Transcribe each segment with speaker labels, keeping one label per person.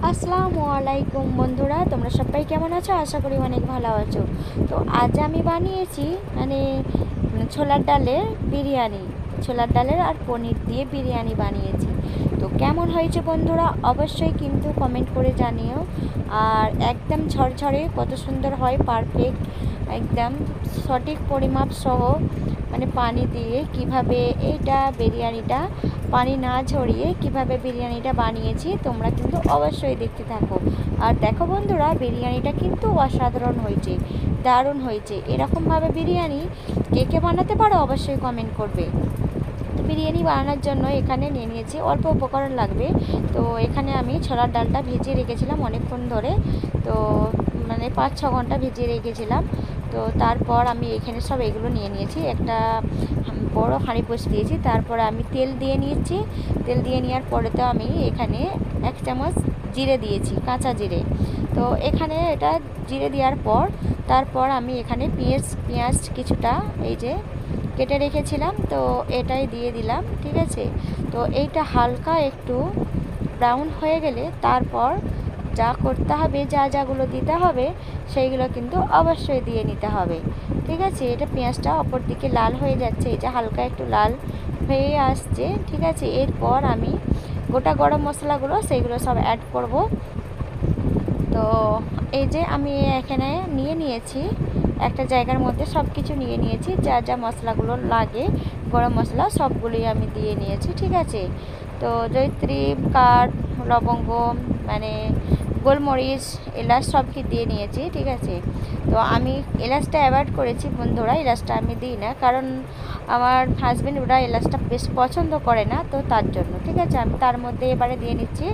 Speaker 1: আসসালামু আলাইকুম বন্ধুরা, তোমরা সবাই কেমন আছো? আশা করি অনেক ভালো আছো। তো আজ আমি বানিয়েছি ছোলার ডালের বিরিয়ানি। ছোলার ডালের আর পনির দিয়ে বিরিয়ানি বানিয়েছি। তো কেমন হয়েছে বন্ধুরা অবশ্যই কিন্তু কমেন্ট করে জানিও। আর একদম ঝরঝরে কত সুন্দর হয়, পারফেক্ট একদম সঠিক পরিমাপ সহ পানি দিয়ে কিভাবে এইটা বিরিয়ানিটা পানি না ঝরিয়ে কিভাবে বিরিয়ানিটা বানিয়েছি তোমরা কিন্তু অবশ্যই দেখতে থাকো। আর দেখো বন্ধুরা, বিরিয়ানিটা কিন্তু অসাধারণ হয়েছে, দারুণ হয়েছে। এরকমভাবে বিরিয়ানি কে কে বানাতে পারো অবশ্যই কমেন্ট করবে। তো বিরিয়ানি বানানোর জন্য এখানে নিয়ে নিয়েছি, অল্প উপকরণ লাগবে। তো এখানে আমি ছোলার ডালটা ভিজিয়ে রেখেছিলাম অনেকক্ষণ ধরে, তো 5-6 ঘন্টা ভিজিয়ে রেখেছিলাম। তো তারপর আমি এখানে সব এগুলো নিয়ে নিয়েছি, একটা বড় হাঁড়ি বসিয়ে দিয়েছি। তারপরে আমি তেল দিয়ে নিয়েছি। তেল দিয়ে নেওয়ার পরে তো আমি এখানে 1 চামচ জিরে দিয়েছি, কাঁচা জিরে। তো এখানে এটা জিরে দেওয়ার পর তারপর আমি এখানে পেঁয়াজ কিছুটা এই যে কেটে রেখেছিলাম, তো এটাই দিয়ে দিলাম। ঠিক আছে, তো এইটা হালকা একটু ব্রাউন হয়ে গেলে তারপর যা করতে হবে, যাগুলো দিতে হবে সেইগুলো কিন্তু অবশ্যই দিয়ে নিতে হবে। ঠিক আছে, এটা পেঁয়াজটা অপর দিকে লাল হয়ে যাচ্ছে, এটা হালকা একটু লাল হয়ে আসছে। ঠিক আছে, এরপর আমি গোটা গরম মশলাগুলো সেইগুলো সব অ্যাড করব। তো এই যে আমি এখানে নিয়ে নিয়েছি একটা জায়গার মধ্যে সব কিছু নিয়ে নিয়েছি, যা যা মশলাগুলো লাগে গরম মশলা সবগুলোই আমি দিয়ে নিয়েছি। ঠিক আছে, তো জয়িত্রী, কাঠ, লবঙ্গ গোলমরিচ, এলাচ সব কি দিয়ে নিয়েছি। ঠিক আছে, তো আমি এলাচটা অ্যাভয়েড করেছি বন্ধুরা, এলাচটা আমি দিই না, কারণ আমার হাজব্যান্ড ওরা এলাচটা বেশ পছন্দ করে না, তো তার জন্য। ঠিক আছে, আমি তার মধ্যে এবারে দিয়ে নিচ্ছি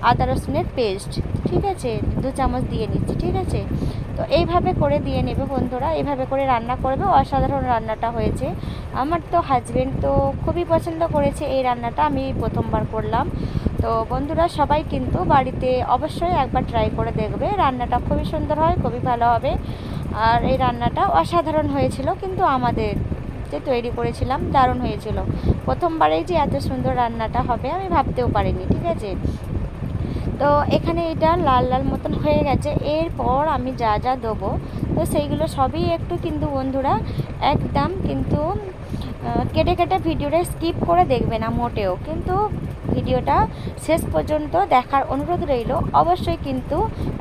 Speaker 1: আদা রসুনের পেস্ট। ঠিক আছে, 2 চামচ দিয়ে নিচ্ছি। ঠিক আছে, তো এইভাবে করে দিয়ে নেবে বন্ধুরা, এইভাবে করে রান্না করবে। অসাধারণ রান্নাটা হয়েছে। আমার তো হাজব্যান্ড তো খুবই পছন্দ করেছে এই রান্নাটা, আমি প্রথমবার করলাম। তো বন্ধুরা সবাই কিন্তু বাড়িতে অবশ্যই একবার ট্রাই করে দেখবে, রান্নাটা খুবই সুন্দর হয়, খুবই ভালো হবে। আর এই রান্নাটা অসাধারণ হয়েছিল, কিন্তু আমাদের যে তৈরি করেছিলাম দারুণ হয়েছিল। প্রথমবারেই যে এত সুন্দর রান্নাটা হবে আমি ভাবতেও পারিনি। ঠিক আছে, তো এখানে এটা লাল লাল মতন হয়ে গেছে। এরপর আমি যা যা দেবো তো সেইগুলো সবই একটু কিন্তু বন্ধুরা একদম কিন্তু কেটে কেটে ভিডিওটা স্কিপ করে দেখবে না মোটেও, কিন্তু ভিডিওটা শেষ পর্যন্ত দেখার অনুরোধ রইল। অবশ্যই কিন্তু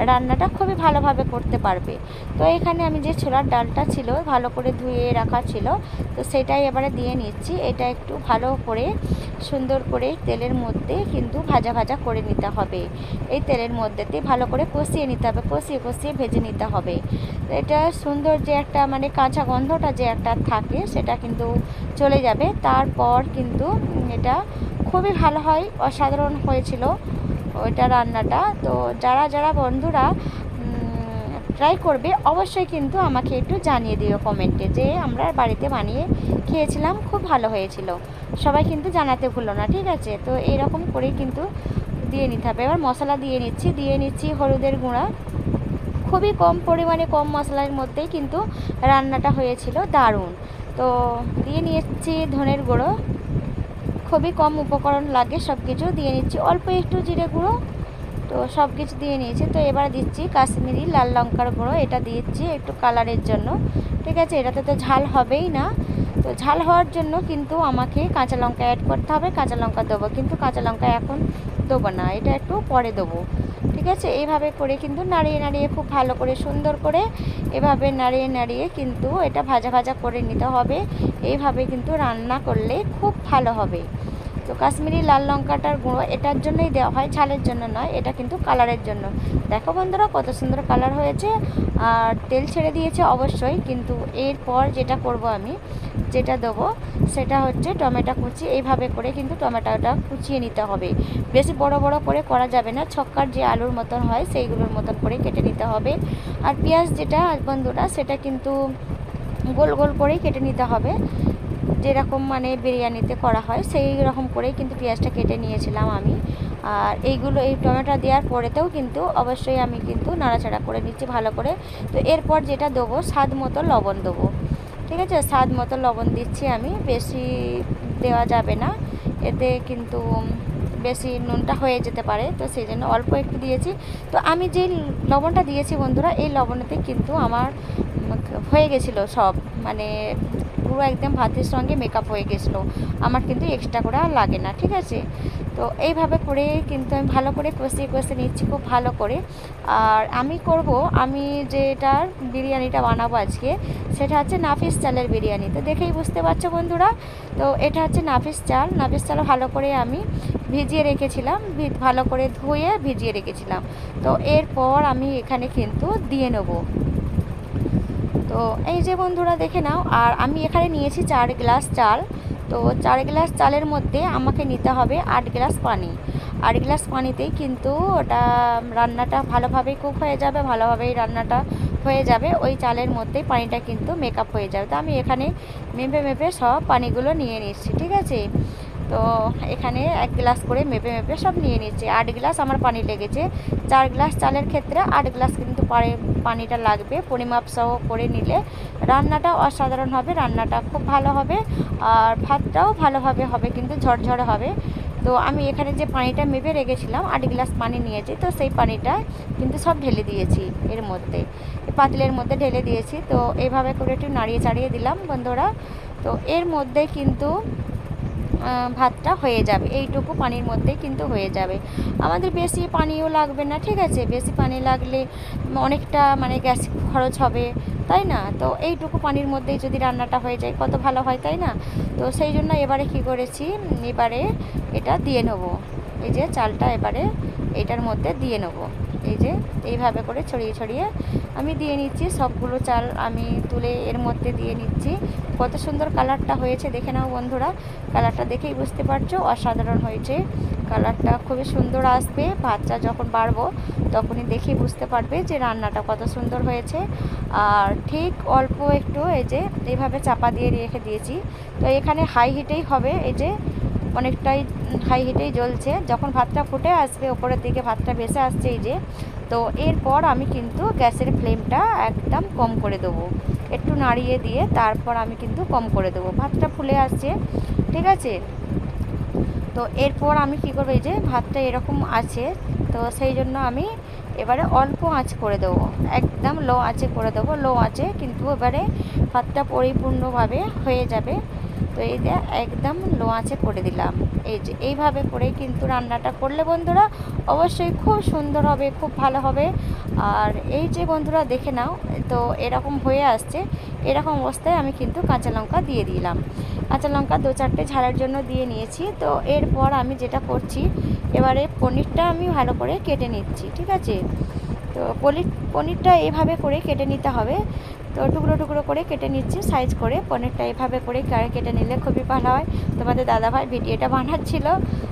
Speaker 1: রান্নাটা খুবই ভালোভাবে করতে পারবে। তো এখানে আমি যে ছোলার ডালটা ছিল ভালো করে ধুয়ে রাখা ছিল, তো সেটাই এবারে দিয়ে নিচ্ছি। এটা একটু ভালো করে সুন্দর করে তেলের মধ্যে কিন্তু ভাজা ভাজা করে নিতে হবে। এই তেলের মধ্যেতে ভালো করে কষিয়ে নিতে হবে, কষিয়ে কষিয়ে ভেজে নিতে হবে। এটা সুন্দর যে একটা কাঁচা গন্ধটা যে একটা থাকে সেটা কিন্তু চলে যাবে। তারপর কিন্তু এটা খুবই ভালো হয়, অসাধারণ হয়েছিল ওইটা রান্নাটা। তো যারা যারা বন্ধুরা ট্রাই করবে অবশ্যই কিন্তু আমাকে একটু জানিয়ে দিও কমেন্টে, যে আমরা বাড়িতে বানিয়ে খেয়েছিলাম, খুব ভালো হয়েছিল। সবাই কিন্তু জানাতে ভুলো না। ঠিক আছে, তো এইরকম করেই কিন্তু দিয়ে নিতে হবে। এবার মশলা দিয়ে নিচ্ছি হলুদের গুঁড়া, খুবই কম পরিমাণে, কম মশলার মধ্যেই কিন্তু রান্নাটা হয়েছিল দারুণ। তো দিয়ে নিচ্ছি ধনের গুঁড়ো, খুবই কম উপকরণ লাগে, সব কিছু দিয়ে নিচ্ছি। অল্প একটু জিরে গুঁড়ো, তো সব কিছু দিয়ে নিয়েছি। তো এবার দিচ্ছি কাশ্মীরি লাল লঙ্কার গুঁড়ো, এটা দিচ্ছি একটু কালারের জন্য। ঠিক আছে, এটাতে তো ঝাল হবেই না, তো ঝাল হওয়ার জন্য কিন্তু আমাকে কাঁচা লঙ্কা অ্যাড করতে হবে। কাঁচা লঙ্কা দেবো, কিন্তু কাঁচা লঙ্কা এখন দেবো না, এটা একটু পরে দেবো। ঠিক আছে, এইভাবে করে কিন্তু নাড়িয়ে নাড়িয়ে খুব ভালো করে সুন্দর করে এভাবে নাড়িয়ে নাড়িয়ে কিন্তু এটা ভাজা ভাজা করে নিতে হবে। এইভাবে কিন্তু রান্না করলে খুব ভালো হবে। তো কাশ্মীরি লাল লঙ্কাটার গুঁড়ো এটার জন্যই দেওয়া হয়, ঝালের জন্য নয়, এটা কিন্তু কালারের জন্য। দেখো বন্ধুরা কত সুন্দর কালার হয়েছে, আর তেল ছেড়ে দিয়েছে অবশ্যই। কিন্তু এরপর যেটা করব আমি, যেটা দেবো সেটা হচ্ছে টমেটো কুচি। এইভাবে করে কিন্তু টমেটোটা কুচিয়ে নিতে হবে, বেশি বড় বড় করে করা যাবে না, ছক্কার যে আলুর মতন হয় সেইগুলোর মতন করে কেটে নিতে হবে। আর পেঁয়াজ যেটা বন্ধুরা সেটা কিন্তু গোল গোল করেই কেটে নিতে হবে, যেরকম বিরিয়ানিতে করা হয় সেই রকম করেই কিন্তু পেঁয়াজটা কেটে নিয়েছিলাম আমি। আর এইগুলো এই টমেটো দেওয়ার পরেতেও কিন্তু অবশ্যই আমি কিন্তু নাড়াচাড়া করে নিচ্ছি ভালো করে। তো এরপর যেটা দেবো স্বাদ মতো লবণ দেবো। ঠিক আছে, স্বাদ মতো লবণ দিচ্ছি আমি, বেশি দেওয়া যাবে না, এতে কিন্তু বেশি নুনটা হয়ে যেতে পারে, তো সেই জন্য অল্প একটু দিয়েছি। তো আমি যে লবণটা দিয়েছি বন্ধুরা, এই লবণেতে কিন্তু আমার হয়ে গেছিলো সব, মানে পুরো একদম ভাতের সঙ্গে মেকআপ হয়ে গেছিলো, আমার কিন্তু এক্সট্রা করে আর লাগে না, ঠিক আছে। তো এইভাবে করে কিন্তু আমি ভালো করে কষিয়ে কষিয়ে নিচ্ছি খুব ভালো করে। আর আমি যেটার বিরিয়ানিটা বানাবো আজকে, সেটা হচ্ছে নাফিস চালের বিরিয়ানি। তো দেখেই বুঝতে পারছো বন্ধুরা, তো এটা হচ্ছে নাফিস চাল ভালো করে আমি ভিজিয়ে রেখেছিলাম, ভালো করে ধুয়ে ভিজিয়ে রেখেছিলাম। তো এরপর আমি এখানে কিন্তু দিয়ে নেবো। তো এই যে বন্ধুরা দেখে নাও, আর আমি এখানে নিয়েছি 4 গ্লাস চাল। তো 4 গ্লাস চালের মধ্যে আমাকে নিতে হবে 8 গ্লাস পানি। 8 গ্লাস পানিতেই কিন্তু ওটা রান্নাটা ভালোভাবেই কুক হয়ে যাবে, ভালোভাবেই রান্নাটা হয়ে যাবে, ওই চালের মধ্যেই পানিটা কিন্তু মেকআপ হয়ে যাবে। তো আমি এখানে মেপে মেপে সব পানিগুলো নিয়ে নিচ্ছি, ঠিক আছে। তো এখানে 1 গ্লাস করে মেপে মেপে সব নিয়ে নিচ্ছি। 8 গ্লাস আমার পানি লেগেছে, 4 গ্লাস চালের ক্ষেত্রে 8 গ্লাস কিন্তু পানিটা লাগবে। পরিমাপ সহ করে নিলে রান্নাটা অসাধারণ হবে, রান্নাটা খুব ভালো হবে, আর ভাতটাও ভালোভাবে হবে, কিন্তু ঝরঝরে হবে। তো আমি এখানে যে পানিটা মেপে রেখেছিলাম, 8 গ্লাস পানি নিয়েছি, তো সেই পানিটা কিন্তু সব ঢেলে দিয়েছি এর মধ্যে, পাতিলের মধ্যে ঢেলে দিয়েছি। তো এইভাবে করে একটু নাড়িয়ে চাড়িয়ে দিলাম বন্ধুরা। তো এর মধ্যে কিন্তু ভাতটা হয়ে যাবে, এইটুকু পানির মধ্যেই কিন্তু হয়ে যাবে। আমাদের বেশি পানিও লাগবে না, ঠিক আছে। বেশি পানি লাগলে অনেকটা মানে গ্যাস খরচ হবে, তাই না। তো এইটুকু পানির মধ্যেই যদি রান্নাটা হয়ে যায় কত ভালো হয়, তাই না। তো সেই জন্য এবারে কি করেছি, এবারে এটা দিয়ে নেবো, এই যে চালটা এবারে এটার মধ্যে দিয়ে নেবো। এই যে এইভাবে করে ছড়িয়ে ছড়িয়ে আমি দিয়ে নিচ্ছি, সবগুলো চাল আমি তুলে এর মধ্যে দিয়ে নিচ্ছি। কত সুন্দর কালারটা হয়েছে দেখে নাও বন্ধুরা, কালারটা দেখেই বুঝতে পারছো অসাধারণ হয়েছে। কালারটা খুবই সুন্দর আসবে, ভাতটা যখন বাড়বো তখনই দেখেই বুঝতে পারবে যে রান্নাটা কত সুন্দর হয়েছে। আর ঠিক অল্প একটু এই যে এইভাবে চাপা দিয়ে রেখে দিয়েছি। তো এখানে হাই হিটেই হবে, এই যে অনেকটাই হাই হিটেই জ্বলছে। যখন ভাতটা ফুটে আসবে, ওপরের দিকে ভাতটা ভেসে আসছে, এই যে, তো এরপর আমি কিন্তু গ্যাসের ফ্লেমটা একদম কম করে দেবো, একটু নাড়িয়ে দিয়ে তারপর আমি কিন্তু কম করে দেবো। ভাতটা ফুলে আসছে, ঠিক আছে। তো এরপর আমি কী করবো, এই যে ভাতটা এরকম আছে, তো সেই জন্য আমি এবারে অল্প আঁচ করে দেবো, একদম লো আঁচে করে দেবো। লো আঁচে কিন্তু এবারে ভাতটা পরিপূর্ণভাবে হয়ে যাবে। তো এই যে একদম লো আঁচে করে দিলাম। এই যে এইভাবে করে কিন্তু রান্নাটা করলে বন্ধুরা অবশ্যই খুব সুন্দর হবে, খুব ভালো হবে। আর এই যে বন্ধুরা দেখে নাও, তো এরকম হয়ে আসছে, এরকম অবস্থায় আমি কিন্তু কাঁচা লঙ্কা দিয়ে দিলাম। কাঁচা লঙ্কা 2-4টে ঝালের জন্য দিয়ে নিয়েছি। তো এরপর আমি যেটা করছি, এবারে পনিরটা আমি ভালো করে কেটে নিচ্ছি, ঠিক আছে। তো পনিরটা এভাবে করে কেটে নিতে হবে। তো টুকরো টুকরো করে কেটে নিচ্ছি সাইজ করে। পনিরটা এভাবে করে কেটে নিলে খুবই ভালো হয়। তোমাদের দাদাভাই ভিডিওটা বানাচ্ছিল,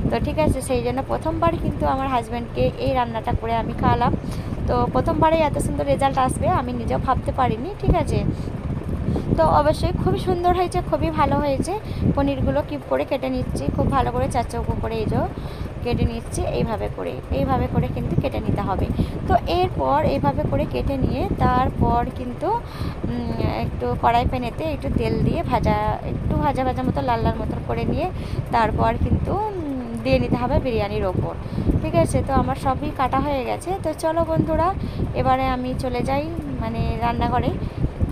Speaker 1: তো ঠিক আছে, সেই জন্য প্রথমবার কিন্তু আমার হাজব্যান্ডকে এই রান্নাটা করে আমি খাওয়ালাম। তো প্রথমবারেই এত সুন্দর রেজাল্ট আসবে আমি নিজেও ভাবতে পারিনি, ঠিক আছে। তো অবশ্যই খুবই সুন্দর হয়েছে, খুবই ভালো হয়েছে। পনিরগুলো কিপ করে কেটে নিচ্ছি খুব ভালো করে, চারচৌকো করে, এই যে কেটে নিচ্ছি এইভাবে করে কিন্তু কেটে নিতে হবে। তো এরপর এইভাবে করে কেটে নিয়ে তারপর কিন্তু একটু কড়াই প্যানেতে একটু তেল দিয়ে একটু ভাজা মতো লাল মতন করে নিয়ে তারপর কিন্তু দিয়ে নিতে হবে বিরিয়ানির ওপর, ঠিক আছে। তো আমার সবই কাটা হয়ে গেছে। তো চলো বন্ধুরা, এবারে আমি চলে যাই মানে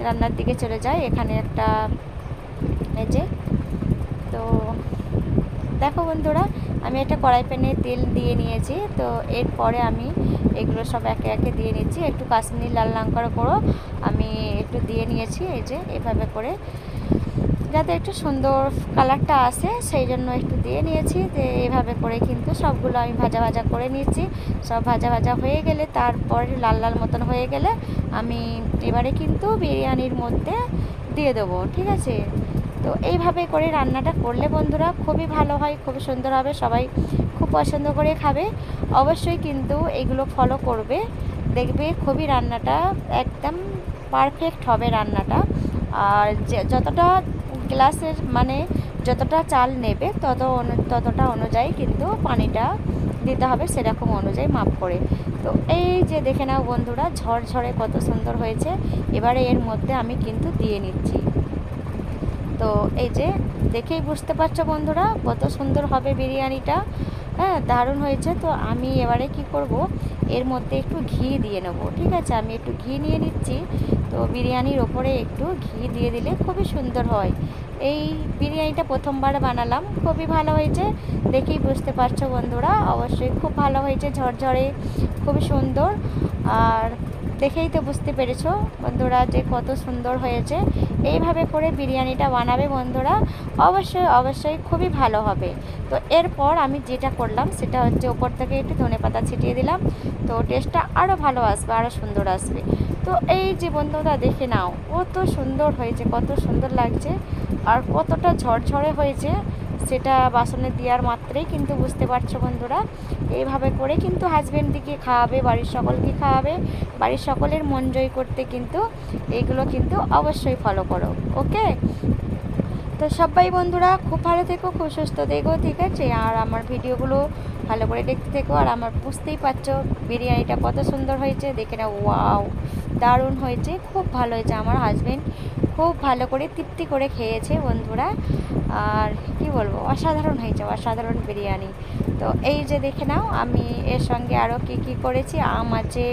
Speaker 1: রান্নার দিকে চলে যাই। এখানে একটা এই যে, তো দেখো বন্ধুরা, আমি একটা কড়াই প্যানে তেল দিয়ে নিয়েছি। তো এরপরে আমি এগুলো সব একে একে দিয়ে নিচ্ছি। একটু কাশ্মীরি লাল লঙ্কার গুঁড়ো আমি একটু দিয়ে নিয়েছি, এই যে এভাবে করে, যাতে একটু সুন্দর কালারটা আসে সেই জন্য একটু দিয়ে নিয়েছি। যে এইভাবে করে কিন্তু সবগুলো আমি ভাজা করে নিচ্ছি। সব ভাজা হয়ে গেলে, তারপর লাল মতন হয়ে গেলে আমি এবারে কিন্তু বিরিয়ানির মধ্যে দিয়ে দেবো, ঠিক আছে। তো এইভাবে করে রান্নাটা করলে বন্ধুরা খুবই ভালো হয়, খুবই সুন্দর হবে, সবাই খুব পছন্দ করে খাবে। অবশ্যই কিন্তু এগুলো ফলো করবে, দেখবে খুবই রান্নাটা একদম পারফেক্ট হবে রান্নাটা। আর যতটা গ্লাসের মানে যতটা চাল নেবে ততটা অনুযায়ী কিন্তু পানিটা দিতে হবে, সেরকম অনুযায়ী মাপ করে। তো এই যে দেখে নাও বন্ধুরা, ঝরঝরে কত সুন্দর হয়েছে। এবারে এর মধ্যে আমি কিন্তু দিয়ে নিচ্ছি। তো এই যে দেখেই বুঝতে পারছো বন্ধুরা কত সুন্দর হবে বিরিয়ানিটা। হ্যাঁ, দারুণ হয়েছে। তো আমি এবারে কি করব, এর মধ্যে একটু ঘি দিয়ে নেব, ঠিক আছে। আমি একটু ঘি নিয়ে নিচ্ছি। তো বিরিয়ানির ওপরে একটু ঘি দিয়ে দিলে খুবই সুন্দর হয়। এই বিরিয়ানিটা প্রথমবার বানালাম, খুবই ভালো হয়েছে, দেখেই বুঝতে পারছো বন্ধুরা। অবশ্যই খুব ভালো হয়েছে, ঝরঝরে, খুবই সুন্দর। আর দেখেই তো বুঝতে পেরেছো বন্ধুরা যে কত সুন্দর হয়েছে। এইভাবে করে বিরিয়ানিটা বানাবে বন্ধুরা, অবশ্যই অবশ্যই খুবই ভালো হবে। তো এরপর আমি যেটা করলাম সেটা হচ্ছে ওপর থেকে একটু ধনেপাতা ছিটিয়ে দিলাম। তো টেস্টটা আরও ভালো আসবে, আরও সুন্দর আসবে। তো এই যে বন্ধুরা দেখে নাও কত সুন্দর হয়েছে, কত সুন্দর লাগছে, আর কতটা ঝরঝরে হয়েছে সেটা বাসনে দেওয়ার মাত্রেই কিন্তু বুঝতে পারছো বন্ধুরা। এইভাবে করে কিন্তু হাজব্যান্ডদিকে খাওয়াবে, বাড়ির সকলকে খাওয়াবে, বাড়ির সকলের মন জয় করতে কিন্তু এইগুলো কিন্তু অবশ্যই ফলো করো। ওকে, তো সবাই বন্ধুরা খুব ভালো থেকো, খুব সুস্থ থেকো, ঠিক আছে। আর আমার ভিডিওগুলো ভালো করে দেখতে থেকো। আর আমার বুঝতেই পারছো বিরিয়ানিটা কত সুন্দর হয়েছে, দেখে না, ওয়াও, দারুণ হয়েছে, খুব ভালো হয়েছে। আমার হাজব্যান্ড খুব ভালো করে তৃপ্তি করে খেয়েছে বন্ধুরা। আর কি বলবো, অসাধারণ হয়েছে, অসাধারণ বিরিয়ানি। তো এই যে দেখে নাও আমি এর সঙ্গে আরও কী কী করেছি, আম আছে,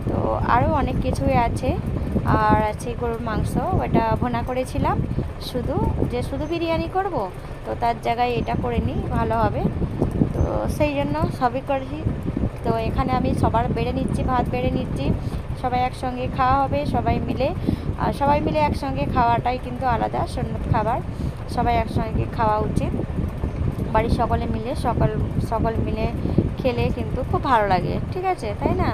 Speaker 1: তো আরও অনেক কিছুই আছে। আর আছে গরুর মাংস, ওটা ভুনা করেছিলাম। শুধু বিরিয়ানি করব, তো তার জায়গায় এটা করে নিই, ভালো হবে। তো সেই জন্য সবই করেছি। তো এখানে আমি সবার বেড়ে নিচ্ছি, ভাত বেড়ে নিচ্ছি, সবাই একসঙ্গে খাওয়া হবে সবাই মিলে। আর সবাই মিলে একসঙ্গে খাওয়াটাই কিন্তু আলাদা সুন্নত খাবার, সবাই একসঙ্গে খাওয়া উচিত। বাড়ির সকলে মিলে সকল মিলে খেলে কিন্তু খুব ভালো লাগে, ঠিক আছে, তাই না?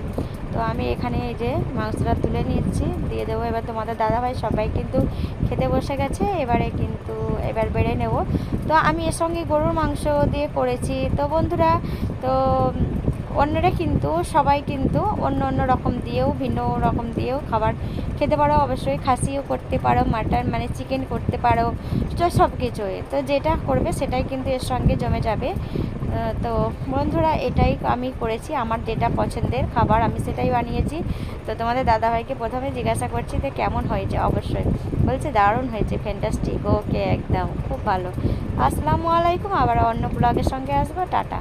Speaker 1: তো আমি এখানে এই যে মাংসটা তুলে নিচ্ছি, দিয়ে দেবো। এবার তোমাদের দাদাভাই সবাই কিন্তু খেতে বসে গেছে, এবার বেড়ে নেব। তো আমি এর সঙ্গে গরুর মাংস দিয়ে করেছি। তো বন্ধুরা, তো অন্যরা কিন্তু সবাই কিন্তু অন্য অন্য রকম দিয়েও, ভিন্ন রকম দিয়েও খাবার খেতে পারো। অবশ্যই খাসিও করতে পারো, মাটন মানে চিকেন করতে পারো, তো সব কিছুই। তো যেটা করবে সেটাই কিন্তু এর সঙ্গে জমে যাবে। তো বন্ধুরা এটাই আমি করেছি, আমার যেটা পছন্দের খাবার আমি সেটাই বানিয়েছি। তো তোমাদের দাদাভাইকে প্রথমে জিজ্ঞাসা করছি যে কেমন হয়েছে, অবশ্যই বলছে দারুণ হয়েছে, ফ্যান্টাস্টিক, ওকে, একদম খুব ভালো। আসসালামু আলাইকুম, আবার অন্য ব্লগের সঙ্গে আসবো, টাটা।